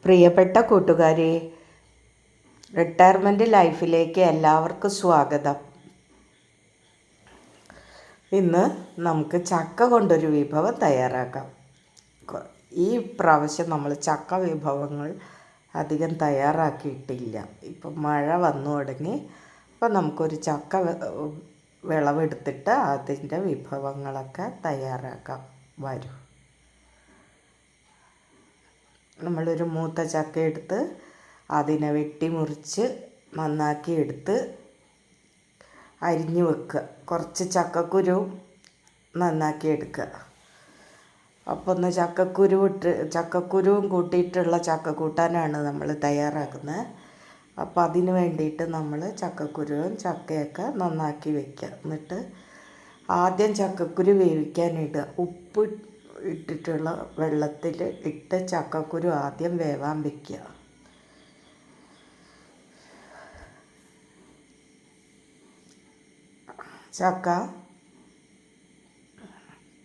പ്രിയപ്പെട്ട കൂട്ടുകാരെ, റിട്ടയർമെൻറ്റ് ലൈഫിലേക്ക് എല്ലാവർക്കും സ്വാഗതം. ഇന്ന് നമുക്ക് ചക്ക കൊണ്ടൊരു വിഭവം തയ്യാറാക്കാം. ഈ പ്രാവശ്യം നമ്മൾ ചക്ക വിഭവങ്ങൾ അധികം തയ്യാറാക്കിയിട്ടില്ല. ഇപ്പം മഴ വന്നു തുടങ്ങി. അപ്പം നമുക്കൊരു ചക്ക വിളവെടുത്തിട്ട് അതിൻ്റെ വിഭവങ്ങളൊക്കെ തയ്യാറാക്കാം. വരും. നമ്മളൊരു മൂത്ത ചക്ക എടുത്ത് അതിനെ വെട്ടി മുറിച്ച് നന്നാക്കി എടുത്ത് അരിഞ്ഞു വെക്കുക. കുറച്ച് ചക്കക്കുരു നന്നാക്കി എടുക്കുക. അപ്പോൾ ഒന്ന് ചക്കക്കുരുവും കൂട്ടിയിട്ടുള്ള ചക്ക കൂട്ടാനാണ് നമ്മൾ തയ്യാറാക്കുന്നത്. അപ്പോൾ അതിന് വേണ്ടിയിട്ട് നമ്മൾ ചക്കക്കുരുവും ചക്കയൊക്കെ നന്നാക്കി വയ്ക്കുക. എന്നിട്ട് ആദ്യം ചക്കക്കുരു വേവിക്കാനിടുക. ഉപ്പ് ഇട്ടിട്ടുള്ള വെള്ളത്തിൽ ഇട്ട് ചക്കക്കുരു ആദ്യം വേവാൻ വയ്ക്കുക. ചക്ക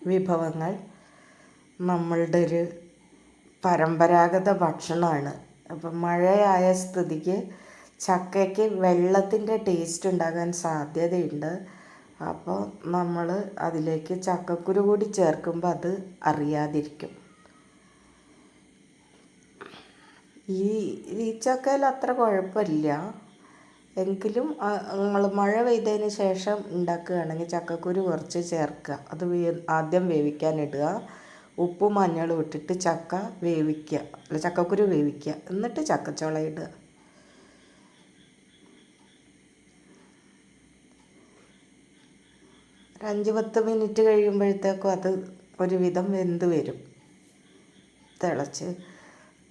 വിഭവങ്ങൾ നമ്മളുടെ ഒരു പരമ്പരാഗത ഭക്ഷണമാണ്. അപ്പം മഴയായ സ്ഥിതിക്ക് ചക്കയ്ക്ക് വെള്ളത്തിൻ്റെ ടേസ്റ്റ് ഉണ്ടാകാൻ സാധ്യതയുണ്ട്. അപ്പോൾ നമ്മൾ അതിലേക്ക് ചക്കക്കുരു കൂടി ചേർക്കുമ്പോൾ അത് അറിയാതിരിക്കും. ഈ ചക്കയിൽ അത്ര കുഴപ്പമില്ല. എങ്കിലും നമ്മൾ മഴ പെയ്തതിന് ശേഷം ഉണ്ടാക്കുകയാണെങ്കിൽ ചക്കക്കുരു കുറച്ച് ചേർക്കുക. അത് ആദ്യം വേവിക്കാനിടുക. ഉപ്പും മഞ്ഞളും ഇട്ടിട്ട് ചക്കക്കുരു വേവിക്കുക. എന്നിട്ട് ചക്കച്ചുള ഇടുക. ഒരു 5-10 മിനിറ്റ് കഴിയുമ്പോഴത്തേക്കും അത് ഒരുവിധം വെന്ത് വരും. തിളച്ച്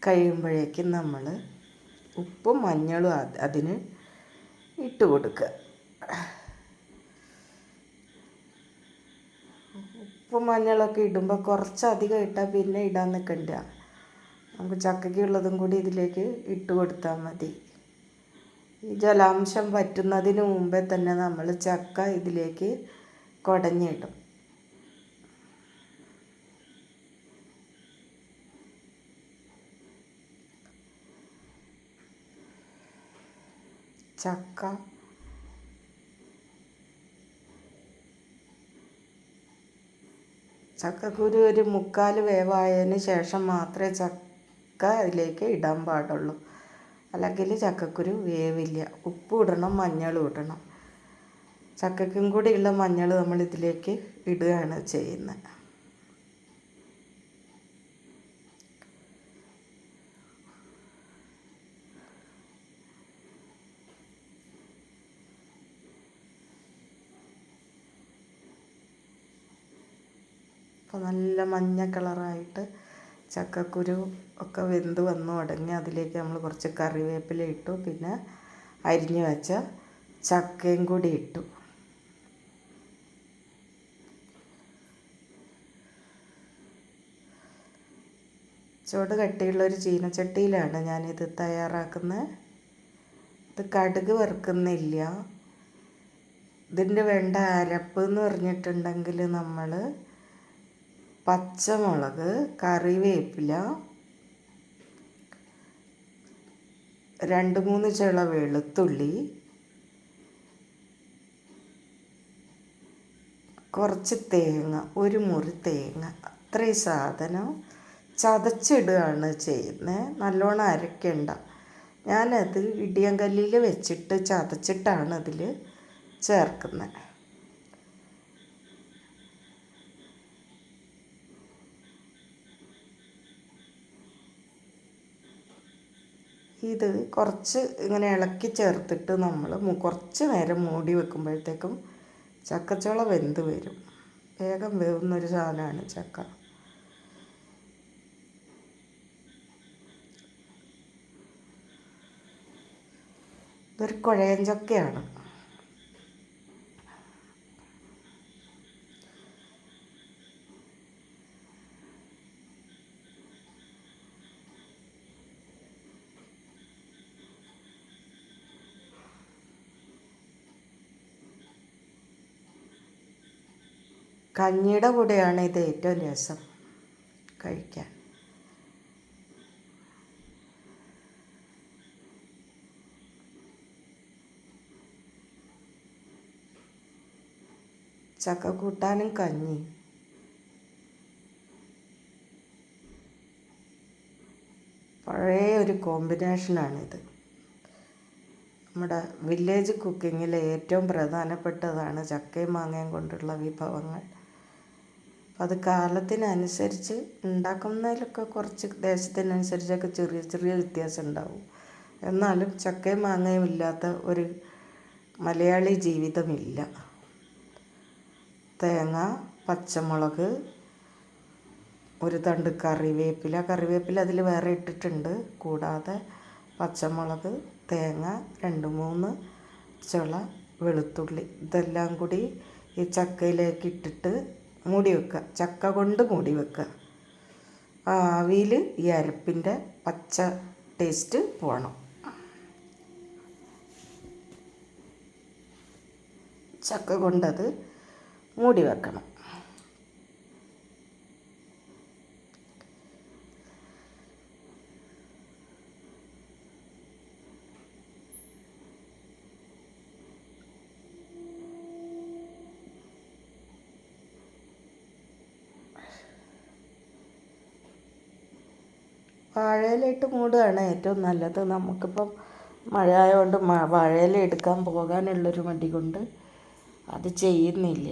കഴിയുമ്പോഴേക്കും നമ്മൾ ഉപ്പും മഞ്ഞളും അതിന് ഇട്ട് കൊടുക്കുക. ഉപ്പും മഞ്ഞളൊക്കെ ഇടുമ്പോൾ കുറച്ചധികം ഇട്ടാൽ പിന്നെ ഇടാൻ നിൽക്കണ്ട. നമുക്ക് ചക്കയ്ക്കുള്ളതും കൂടി ഇതിലേക്ക് ഇട്ട് കൊടുത്താൽ മതി. ഈ ജലാംശം വറ്റുന്നതിന് മുമ്പേ തന്നെ നമ്മൾ ചക്ക ഇതിലേക്ക് കുടഞ്ഞിടും. ചക്കക്കുരു ഒരു 3/4 വേവായതിന് ശേഷം മാത്രമേ ചക്ക അതിലേക്ക് ഇടാൻ പാടുള്ളൂ. അല്ലെങ്കിൽ ചക്കക്കുരു വേവില്ല. ഉപ്പ് ഇടണം, മഞ്ഞളും ഇടണം. ചക്കയ്ക്കും കൂടിയുള്ള മഞ്ഞൾ നമ്മൾ ഇതിലേക്ക് ഇടുകയാണ് ചെയ്യുന്നത്. അപ്പോൾ നല്ല മഞ്ഞ കളറായിട്ട് ചക്കക്കുരു ഒക്കെ വെന്ത് വന്നു തുടങ്ങി. അതിലേക്ക് നമ്മൾ കുറച്ച് കറിവേപ്പില ഇട്ടു. പിന്നെ അരിഞ്ഞു വെച്ച ചക്കയും കൂടി ഇട്ടു. ചുവട് കട്ടിയുള്ളൊരു ചീനച്ചട്ടിയിലാണ് ഞാനിത് തയ്യാറാക്കുന്നത്. ഇത് കടുക് വറുക്കുന്നില്ല. ഇതിൻ്റെ വേണ്ട അരപ്പ് എന്ന് പറഞ്ഞിട്ടുണ്ടെങ്കിൽ നമ്മൾ പച്ചമുളക്, കറിവേപ്പില, 2-3 ചുള വെളുത്തുള്ളി, കുറച്ച് തേങ്ങ, ഒരു മുറി തേങ്ങ, അത്രയും സാധനം ചതച്ചിടുകയാണ് ചെയ്യുന്നത്. നല്ലോണം അരയ്ക്കണ്ട. ഞാനത് ഇടിയങ്കല്ലിൽ വെച്ചിട്ട് ചതച്ചിട്ടാണ് അതിൽ ചേർക്കുന്നത്. ഇത് കുറച്ച് ഇങ്ങനെ ഇളക്കി ചേർത്തിട്ട് നമ്മൾ കുറച്ച് നേരം മൂടി വെക്കുമ്പോഴത്തേക്കും ചക്കച്ചുള വെന്ത് വരും. വേഗം വേവുന്നൊരു സാധനമാണ് ചക്ക. ഇതൊരു കുഴയൻ ചക്കയാണ്. കഞ്ഞിയുടെ കൂടെയാണ് ഇത് ഏറ്റവും രസം കഴിക്കാൻ. ചക്ക കൂട്ടാനും കഞ്ഞി പഴയ ഒരു കോമ്പിനേഷനാണിത്. നമ്മുടെ വില്ലേജ് കുക്കിങ്ങിലെ ഏറ്റവും പ്രധാനപ്പെട്ടതാണ് ചക്കയും മാങ്ങയും കൊണ്ടുള്ള വിഭവങ്ങൾ. അത് കാലത്തിനനുസരിച്ച് ഉണ്ടാക്കുന്നതിലൊക്കെ കുറച്ച് ദേശത്തിനനുസരിച്ചൊക്കെ ചെറിയ ചെറിയ വ്യത്യാസം ഉണ്ടാവും. എന്നാലും ചക്കയും മാങ്ങയും ഇല്ലാത്ത ഒരു മലയാളി ജീവിതമില്ല. തേങ്ങ, പച്ചമുളക്, ഒരു തണ്ട് കറിവേപ്പില അതിൽ വേറെ ഇട്ടിട്ടുണ്ട്. കൂടാതെ പച്ചമുളക്, തേങ്ങ, 2-3 ചുള വെളുത്തുള്ളി, ഇതെല്ലാം കൂടി ഈ ചക്കയിലേക്ക് ഇട്ടിട്ട് മൂടി വെക്കുക. ചക്ക കൊണ്ട് മൂടി വെക്കുക. ആവിയിൽ ഈ അരപ്പിൻ്റെ പച്ച ടേസ്റ്റ് പോകണം. ചക്ക കൊണ്ടത് മൂടി വെക്കണം. വാഴയിലിട്ട് മൂടുകയാണ് ഏറ്റവും നല്ലത്. നമുക്കിപ്പം മഴ ആയതുകൊണ്ട് വാഴയില എടുക്കാൻ പോകാനുള്ളൊരു മടി കൊണ്ട് അത് ചെയ്യുന്നില്ല.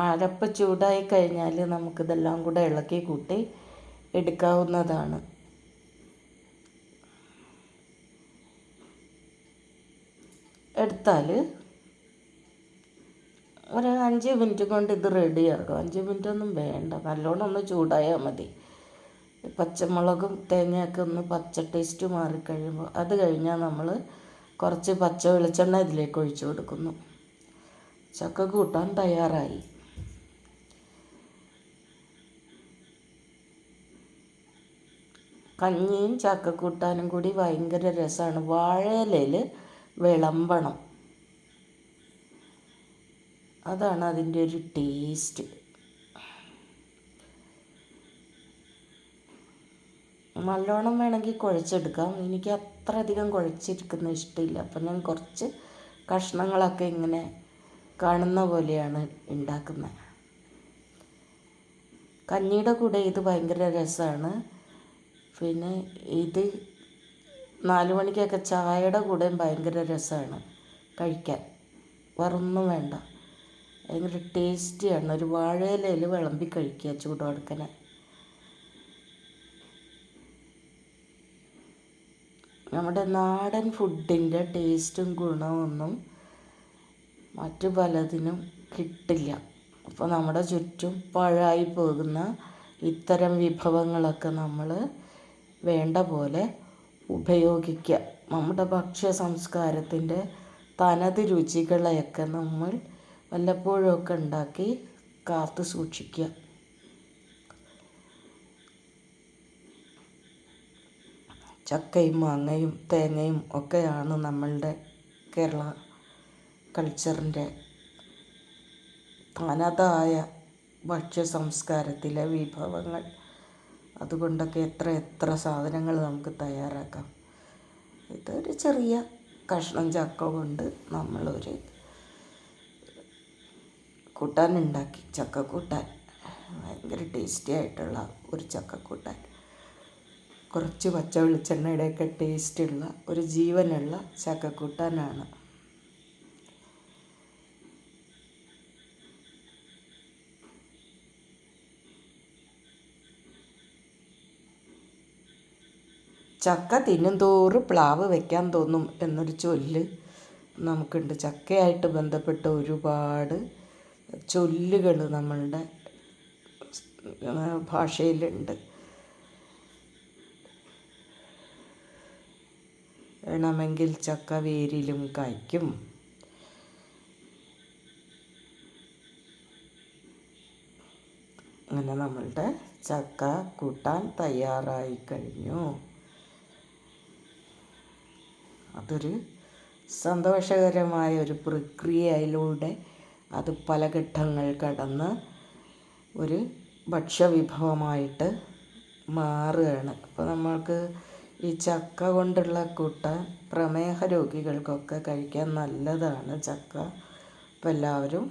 അരപ്പ് ചൂടായി കഴിഞ്ഞാൽ നമുക്കിതെല്ലാം കൂടെ ഇളക്കി കൂട്ടി എടുക്കാവുന്നതാണ്. എടുത്താൽ ഒരു 5 മിനിറ്റ് കൊണ്ട് ഇത് റെഡിയാകും. 5 മിനിറ്റൊന്നും വേണ്ട, നല്ലോണം ഒന്ന് ചൂടായാൽ മതി. പച്ചമുളകും തേങ്ങയൊക്കെ ഒന്ന് പച്ച ടേസ്റ്റ് മാറിക്കഴിയുമ്പോൾ അത് കഴിഞ്ഞാൽ നമ്മൾ കുറച്ച് പച്ച വെളിച്ചെണ്ണ ഇതിലേക്ക് ഒഴിച്ചു കൊടുക്കുന്നു. ചക്ക കൂട്ടാൻ തയ്യാറായി. കഞ്ഞിയും ചക്കക്കൂട്ടാനും കൂടി ഭയങ്കര രസമാണ്. വാഴയിലയിൽ വിളമ്പണം, അതാണ് അതിൻ്റെ ഒരു ടേസ്റ്റ്. നല്ലോണം വേണമെങ്കിൽ കുഴച്ചെടുക്കാം. എനിക്ക് അത്ര അധികം കുഴച്ചിരിക്കുന്ന ഇഷ്ടമില്ല. അപ്പം ഞാൻ കുറച്ച് കഷ്ണങ്ങളൊക്കെ ഇങ്ങനെ കാണുന്ന പോലെയാണ് ഉണ്ടാക്കുന്നത്. കഞ്ഞിയുടെ കൂടെ ഇത് ഭയങ്കര രസമാണ്. പിന്നെ ഇത് 4 മണിക്കൊക്കെ ചായയുടെ കൂടെയും ഭയങ്കര രസമാണ് കഴിക്കാൻ. വേറൊന്നും വേണ്ട, ഭയങ്കര ടേസ്റ്റിയാണ്. ഒരു വാഴയിലയിൽ വിളമ്പി കഴിക്കുക ചൂടോടക്കനെ. നമ്മുടെ നാടൻ ഫുഡിൻ്റെ ടേസ്റ്റും ഗുണമൊന്നും മറ്റു പലതിനും കിട്ടില്ല. അപ്പോൾ നമ്മുടെ ചുറ്റും പാഴായി പോകുന്ന ഇത്തരം വിഭവങ്ങളൊക്കെ നമ്മൾ വേണ്ട പോലെ ഉപയോഗിക്കുക. നമ്മുടെ ഭക്ഷ്യ സംസ്കാരത്തിൻ്റെ തനത് രുചികളെയൊക്കെ നമ്മൾ വല്ലപ്പോഴുമൊക്കെ ഉണ്ടാക്കി കാത്തു സൂക്ഷിക്കുക. ചക്കയും മാങ്ങയും തേങ്ങയും ഒക്കെയാണ് നമ്മളുടെ കേരള കൾച്ചറിൻ്റെ തനതായ ഭക്ഷ്യ സംസ്കാരത്തിലെ വിഭവങ്ങൾ. അതുകൊണ്ടൊക്കെ എത്ര സാധനങ്ങൾ നമുക്ക് തയ്യാറാക്കാം. ഇതൊരു ചെറിയ കഷ്ണം ചക്ക കൊണ്ട് നമ്മളൊരു കൂട്ടാനുണ്ടാക്കി. ചക്കക്കൂട്ടാൻ ഭയങ്കര ടേസ്റ്റി ആയിട്ടുള്ള ഒരു ചക്കക്കൂട്ടാൻ. കുറച്ച് പച്ച വെളിച്ചെണ്ണയുടെയൊക്കെ ടേസ്റ്റുള്ള ഒരു ജീവനുള്ള ചക്കക്കൂട്ടാനാണ്. ചക്ക തിന്നുന്തോറും പ്ലാവ് വയ്ക്കാൻ തോന്നും എന്നൊരു ചൊല്ല് നമുക്കുണ്ട്. ചക്കയായിട്ട് ബന്ധപ്പെട്ട ഒരുപാട് ചൊല്ലുകൾ നമ്മളുടെ ഭാഷയിലുണ്ട്. വേണമെങ്കിൽ ചക്ക വേരിലും കായ്ക്കും. അങ്ങനെ നമ്മളുടെ ചക്ക കൂട്ടാൻ തയ്യാറായി കഴിഞ്ഞു. അതൊരു സന്തോഷകരമായ ഒരു പ്രക്രിയയിലൂടെ അത് പല ഘട്ടങ്ങൾ കടന്ന് ഒരു ഭക്ഷ്യവിഭവമായിട്ട് മാറുകയാണ്. അപ്പോൾ നമ്മൾക്ക് ഈ ചക്ക കൊണ്ടുള്ള കൂട്ടാൻ പ്രമേഹ രോഗികൾക്കൊക്കെ കഴിക്കാൻ നല്ലതാണ് ചക്ക. അപ്പോൾ എല്ലാവരും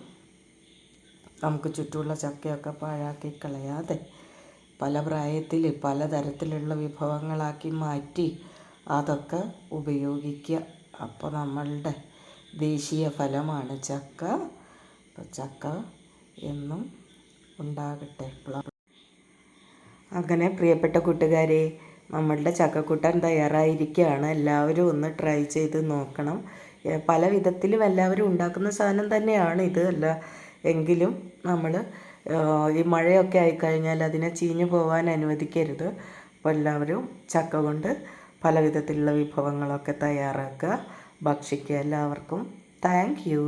നമുക്ക് ചുറ്റുമുള്ള ചക്കയൊക്കെ പാഴാക്കി കളയാതെ പല പ്രായത്തിൽ പലതരത്തിലുള്ള വിഭവങ്ങളാക്കി മാറ്റി അതൊക്കെ ഉപയോഗിക്കുക. അപ്പോൾ നമ്മളുടെ ദേശീയ ഫലമാണ് ചക്ക. അപ്പോൾ ചക്ക എന്നും ഉണ്ടാകട്ടെ. അങ്ങനെ പ്രിയപ്പെട്ട കൂട്ടുകാരെ, നമ്മളുടെ ചക്കക്കൂട്ടാൻ തയ്യാറായിരിക്കുകയാണ്. എല്ലാവരും ഒന്ന് ട്രൈ ചെയ്ത് നോക്കണം. പല വിധത്തിലും എല്ലാവരും ഉണ്ടാക്കുന്ന സാധനം തന്നെയാണ് ഇത്. അല്ല എങ്കിലും നമ്മൾ ഈ മഴയൊക്കെ ആയിക്കഴിഞ്ഞാൽ അതിനെ ചീഞ്ഞു പോകാൻ അനുവദിക്കരുത്. അപ്പോൾ എല്ലാവരും ചക്ക കൊണ്ട് പല വിധത്തിലുള്ള വിഭവങ്ങളൊക്കെ തയ്യാറാക്കുക, ഭക്ഷിക്കുക. എല്ലാവർക്കും താങ്ക് യു.